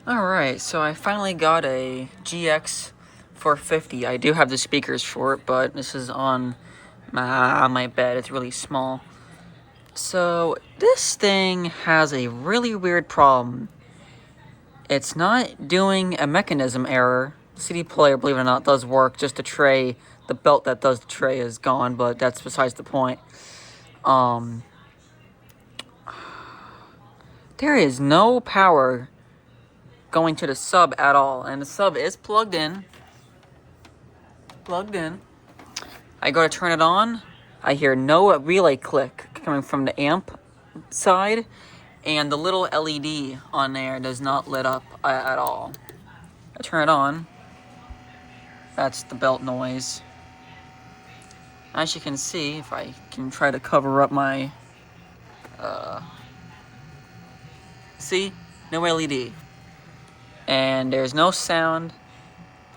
Alright, so I finally got a GX450. I do have the speakers for it, but this is on my bed. It's really small. So this thing has a really weird problem. It's not doing a mechanism error. The CD player, believe it or not, does work. Just the tray, the belt that does the tray is gone, but that's besides the point. There is no power going to the sub at all, and the sub is plugged in. I go to turn it on. I hear no relay click coming from the amp side, and the little LED on there does not lit up at all. I turn it on. That's the belt noise. As you can see, if I can try to cover up my see, no LED, and there's no sound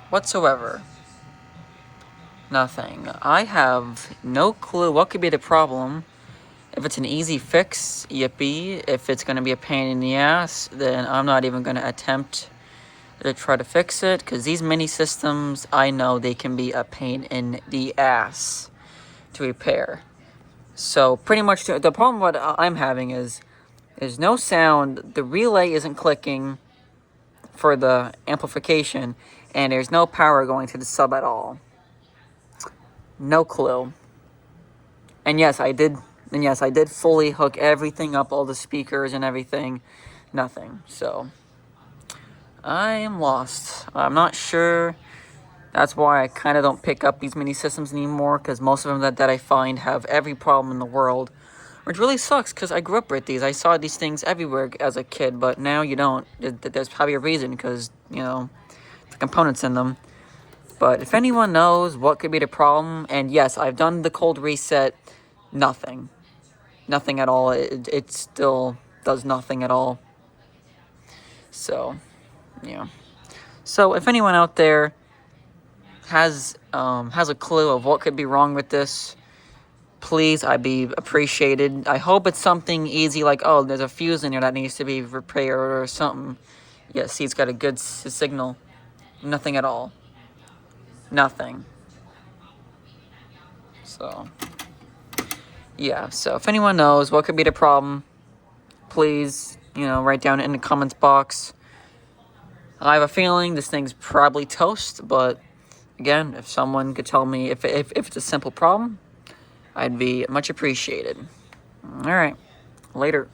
whatsoever. Nothing. I have no clue what could be the problem. If it's an easy fix, yippee. If it's going to be a pain in the ass, then I'm not even going to attempt to try to fix it, because these mini systems, I know they can be a pain in the ass to repair. So pretty much the problem what I'm having is there's no sound, the relay isn't clicking for the amplification, and there's no power going to the sub at all. No clue. And yes, I did fully hook everything up, all the speakers and everything. Nothing. So I am lost. I'm not sure. That's why I kind of don't pick up these mini systems anymore, because most of them that I find have every problem in the world. Which really sucks, because I grew up with these. I saw these things everywhere as a kid, but now you don't. There's probably a reason, because, you know, the components in them. But if anyone knows what could be the problem, and yes, I've done the cold reset, nothing. Nothing at all. It still does nothing at all. So, yeah. So if anyone out there has a clue of what could be wrong with this, please, I'd be appreciated. I hope it's something easy, like, oh, there's a fuse in here that needs to be repaired or something. Yeah, see, it's got a good signal. Nothing at all. Nothing. So, yeah, so if anyone knows what could be the problem, please, write down in the comments box. I have a feeling this thing's probably toast, but again, if someone could tell me if it's a simple problem, I'd be much appreciated. All right, later.